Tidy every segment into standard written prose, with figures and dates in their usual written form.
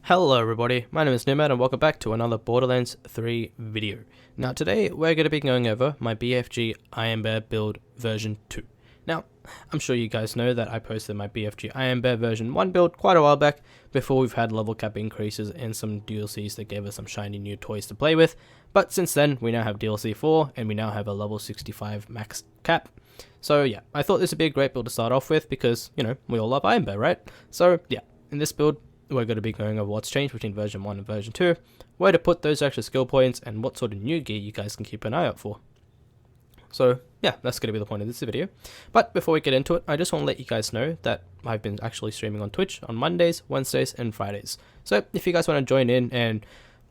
Hello everybody, my name is Nootmad and welcome back to another Borderlands 3 video. Now today we're going to be going over my BFG Iron Bear build version 2. Now, I'm sure you guys know that I posted my BFG Iron Bear version 1 build quite a while back before we've had level cap increases and some DLCs that gave us some shiny new toys to play with. But since then, we now have DLC 4 and we now have a level 65 max cap. So yeah, I thought this would be a great build to start off with because, you know, we all love Iron Bear, right? So yeah, in this build, we're going to be going over what's changed between version 1 and version 2, where to put those extra skill points, and what sort of new gear you guys can keep an eye out for. So yeah, that's going to be the point of this video. But before we get into it, I just want to let you guys know that I've been actually streaming on Twitch on Mondays, Wednesdays, and Fridays. So if you guys want to join in and,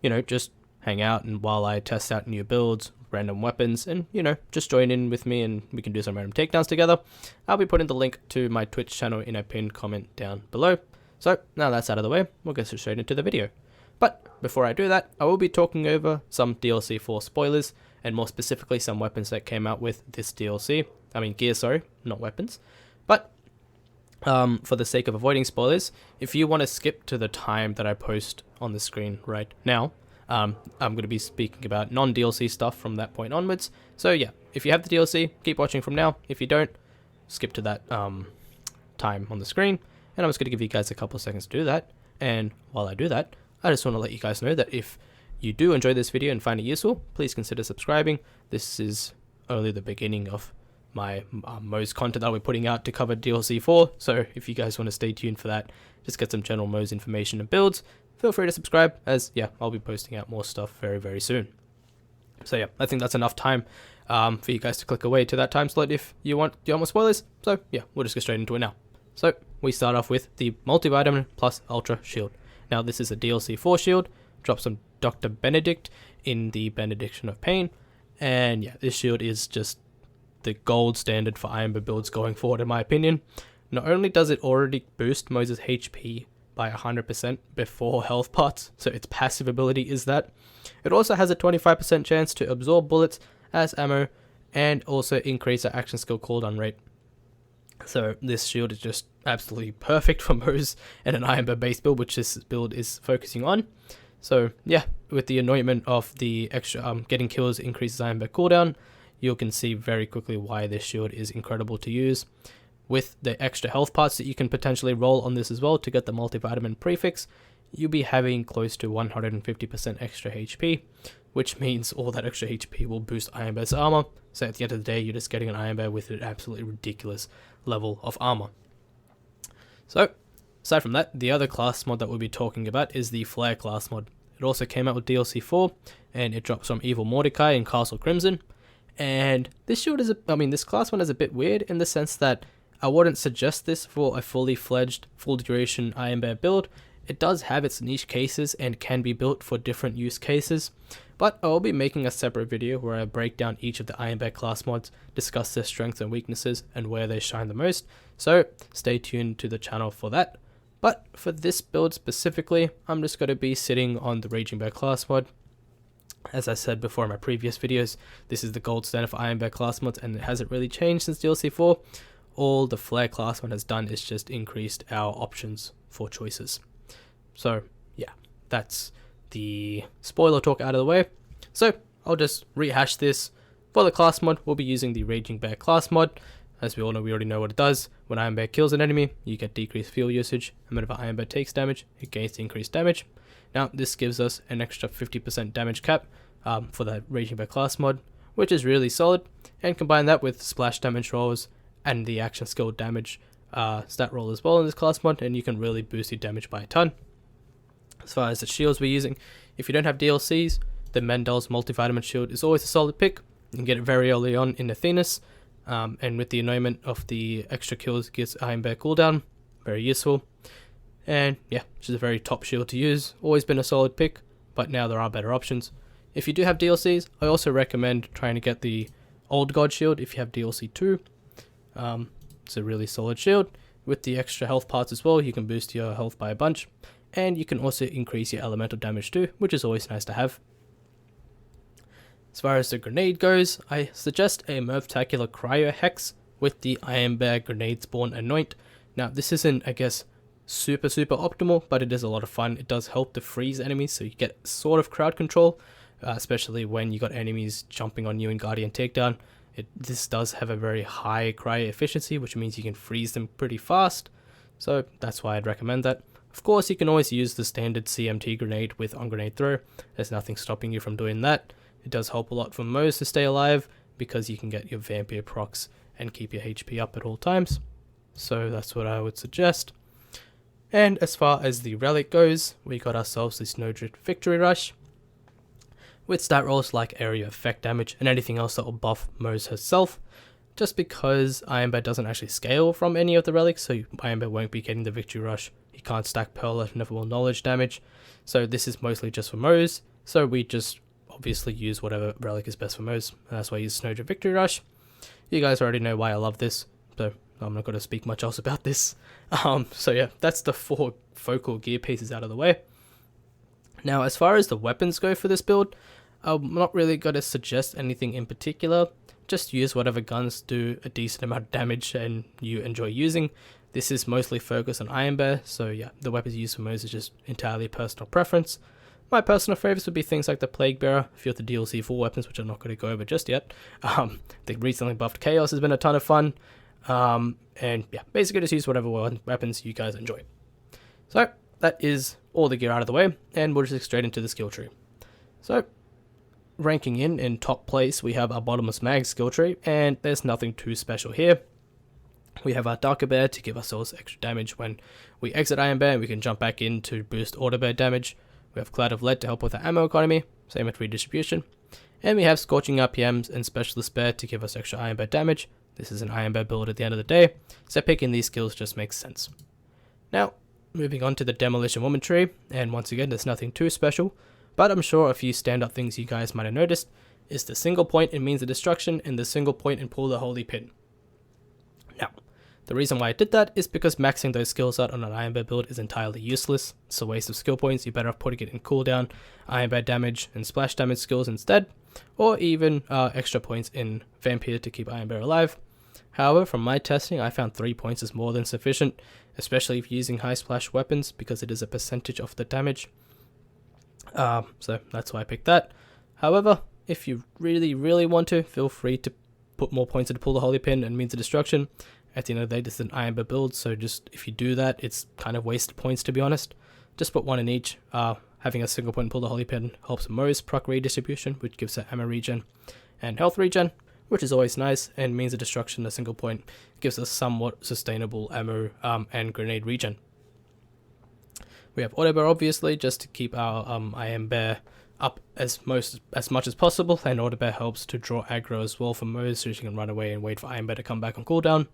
you know, just hang out and while I test out new builds, random weapons, and, you know, just join in with me and we can do some random takedowns together, I'll be putting the link to my Twitch channel in a pinned comment down below. So now that's out of the way, we'll get straight into the video. But before I do that, I will be talking over some DLC 4 spoilers, and more specifically some weapons that came out with this DLC. I mean gear, sorry, not weapons. But for the sake of avoiding spoilers, if you want to skip to the time that I post on the screen right now, I'm going to be speaking about non-DLC stuff from that point onwards. So yeah, if you have the DLC, keep watching from now. If you don't, skip to that time on the screen. And I'm just going to give you guys a couple of seconds to do that. And while I do that, I just want to let you guys know that if you do enjoy this video and find it useful, please consider subscribing. This is only the beginning of my Moze content I'll be putting out to cover DLC 4. So if you guys want to stay tuned for that, just get some general Moze information and builds, feel free to subscribe, as yeah, I'll be posting out more stuff very, very soon. So yeah, I think that's enough time for you guys to click away to that time slot if you want more spoilers. So yeah, we'll just get straight into it now. So we start off with the multivitamin plus ultra shield. Now this is a DLC 4 shield, drops some Dr. Benedict in the Benediction of Pain, and yeah, this shield is just the gold standard for Iron Bear builds going forward in my opinion. Not only does it already boost Moze's HP by 100% before health pots, so its passive ability is that, it also has a 25% chance to absorb bullets as ammo and also increase the action skill cooldown rate. So this shield is just absolutely perfect for Moze and an Iron Bear base build, which this build is focusing on. So yeah, with the anointment of the extra getting kills increases Iron Bear cooldown, you can see very quickly why this shield is incredible to use. With the extra health parts that you can potentially roll on this as well to get the multivitamin prefix, you'll be having close to 150% extra HP, which means all that extra HP will boost Iron Bear's armor. So at the end of the day, you're just getting an Iron Bear with an absolutely ridiculous level of armor. So aside from that, the other class mod that we'll be talking about is the Flare class mod. It also came out with DLC 4, and it drops from Evil Mordecai in Castle Crimson. And this shield is, this class one is a bit weird in the sense that I wouldn't suggest this for a fully fledged, full duration Iron Bear build. It does have its niche cases and can be built for different use cases, but I will be making a separate video where I break down each of the Iron Bear class mods, discuss their strengths and weaknesses, and where they shine the most, so stay tuned to the channel for that. But for this build specifically, I'm just going to be sitting on the Raging Bear class mod. As I said before in my previous videos, this is the gold standard for Iron Bear class mods, and it hasn't really changed since DLC 4. All the Flare class mod has done is just increased our options for choices. So yeah, that's the spoiler talk out of the way. So I'll just rehash this. For the class mod, we'll be using the Raging Bear class mod. As we all know, we already know what it does. When Iron Bear kills an enemy, you get decreased fuel usage, and whenever Iron Bear takes damage, it gains increased damage. Now this gives us an extra 50% damage cap for the Raging Bear class mod, which is really solid, and combine that with splash damage rolls and the action skill damage stat roll as well in this class mod, and you can really boost your damage by a ton. As far as the shields we're using, if you don't have DLCs, the Mendel's multivitamin shield is always a solid pick. You can get it very early on in Athenas, and with the anointment of the extra kills gives Iron Bear cooldown, very useful. And yeah, which is a very top shield to use, always been a solid pick, but now there are better options. If you do have DLCs, I also recommend trying to get the Old God shield if you have DLC 2. It's a really solid shield. With the extra health parts as well, you can boost your health by a bunch. And you can also increase your elemental damage too, which is always nice to have. As far as the grenade goes, I suggest a Mervtacular Cryo Hex with the Iron Bear Grenade Spawn Anoint. Now this isn't, I guess, super optimal, but it is a lot of fun. It does help to freeze enemies, so you get sort of crowd control, especially when you got enemies jumping on you in Guardian Takedown. This does have a very high cryo efficiency, which means you can freeze them pretty fast, so that's why I'd recommend that. Of course, you can always use the standard CMT grenade with on grenade throw. There's nothing stopping you from doing that. It does help a lot for Moze to stay alive, because you can get your vampire procs and keep your HP up at all times. So that's what I would suggest. And as far as the relic goes, we got ourselves the Snowdrift Victory Rush, with stat rolls like area effect damage and anything else that will buff Moze herself, just because Iron Bear doesn't actually scale from any of the relics, so Iron Bear won't be getting the Victory Rush. He can't stack Pearl at Neverwell Knowledge damage, so this is mostly just for Moze, so we just obviously use whatever relic is best for Moze, and that's why I use Snowdrift Victory Rush. You guys already know why I love this, so I'm not going to speak much else about this. So yeah, that's the 4 focal gear pieces out of the way. Now, as far as the weapons go for this build, I'm not really going to suggest anything in particular. Just use whatever guns do a decent amount of damage and you enjoy using. This is mostly focused on Iron Bear, so yeah, the weapons used for Moze is just entirely personal preference. My personal favorites would be things like the Plague Bearer, a few of the DLC 4 weapons, which I'm not going to go over just yet. The recently buffed Chaos has been a ton of fun. And yeah, basically just use whatever weapons you guys enjoy. So that is all the gear out of the way, and we'll just get straight into the skill tree. So ranking in top place, we have our Bottomless Mag skill tree, and there's nothing too special here. We have our Darker Bear to give ourselves extra damage when we exit Iron Bear, and we can jump back in to boost Auto Bear damage. We have Cloud of Lead to help with our ammo economy, same with redistribution. And we have Scorching RPMs and Specialist Bear to give us extra Iron Bear damage. This is an Iron Bear build at the end of the day, so picking these skills just makes sense. Now, moving on to the Demolition Woman tree, and once again, there's nothing too special, but I'm sure a few standout things you guys might have noticed is the single point in Means of Destruction and the single point in Pull the Holy Pin. Now, the reason why I did that is because maxing those skills out on an Iron Bear build is entirely useless. It's a waste of skill points. You're better off putting it in cooldown, Iron Bear damage, and splash damage skills instead, or even extra points in Vampire to keep Iron Bear alive. However, from my testing, I found 3 points is more than sufficient, especially if using high splash weapons, because it is a percentage of the damage. So that's why I picked that. However, if you really want to, feel free to put more points into Pull the Holy Pin and Means of Destruction. At the end of the day, this is an Iron Bear build, so just if you do that, it's kind of wasted points, to be honest. Just put one in each. Having a single point in Pull the Holy Pin helps Moze proc redistribution, which gives her ammo regen and health regen, which is always nice, and Means of Destruction, a single point, gives us somewhat sustainable ammo and grenade regen. We have Auto Bear, obviously, just to keep our Iron Bear up as much as possible, and Auto Bear helps to draw aggro as well for Moze, so she can run away and wait for Iron Bear to come back on cooldown.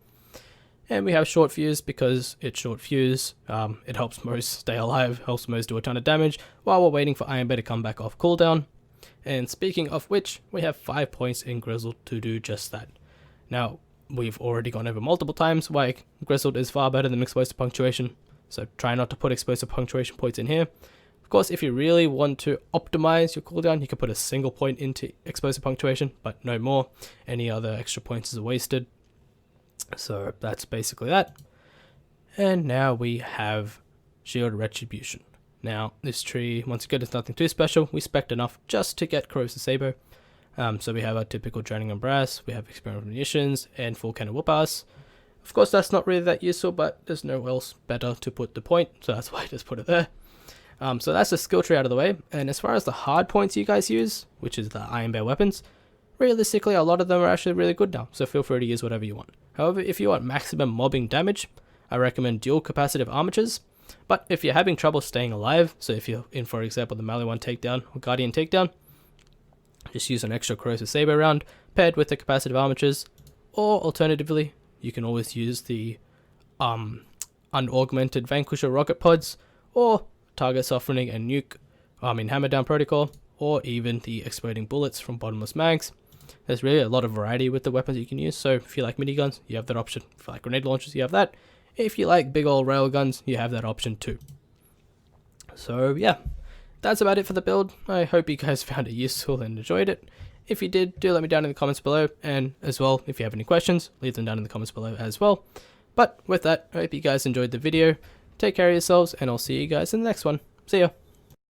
And we have Short Fuse, because it's Short Fuse, it helps Moze stay alive, helps Moze do a ton of damage, while we're waiting for Iron Bear to come back off cooldown. And speaking of which, we have 5 points in Grizzled to do just that. Now, we've already gone over multiple times why Grizzled is far better than Explosive Punctuation, so try not to put Explosive Punctuation points in here. Of course, if you really want to optimize your cooldown, you can put a single point into Explosive Punctuation, but no more. Any other extra points is wasted. So that's basically that. And now we have Shield Retribution. Now, this tree, once again, is nothing too special. We spec'd enough just to get Corrosive Saber. So we have our typical Drowning and Brass, we have Experimental Munitions, and Full Cannon Whoop-Ass. Of course, that's not really that useful, but there's no else better to put the point, so that's why I just put it there. So that's the skill tree out of the way. And as far as the hard points you guys use, which is the Iron Bear weapons, realistically, a lot of them are actually really good now, so feel free to use whatever you want. However, if you want maximum mobbing damage, I recommend dual capacitive armatures. But if you're having trouble staying alive, so if you're in, for example, the Melee 1 takedown or Guardian takedown, just use an extra Corrosive Saber round paired with the capacitive armatures. Or alternatively, you can always use the unaugmented Vanquisher rocket pods, or target softening and nuke, Hammer Down Protocol, or even the exploding bullets from Bottomless Mags. There's really a lot of variety with the weapons you can use, so if you like miniguns, you have that option. If you like grenade launchers, you have that. If you like big old railguns, you have that option too. So yeah, that's about it for the build. I hope you guys found it useful and enjoyed it. If you did, do let me down in the comments below, and as well, if you have any questions, leave them down in the comments below as well. But with that, I hope you guys enjoyed the video. take care of yourselves, and I'll see you guys in the next one. See ya.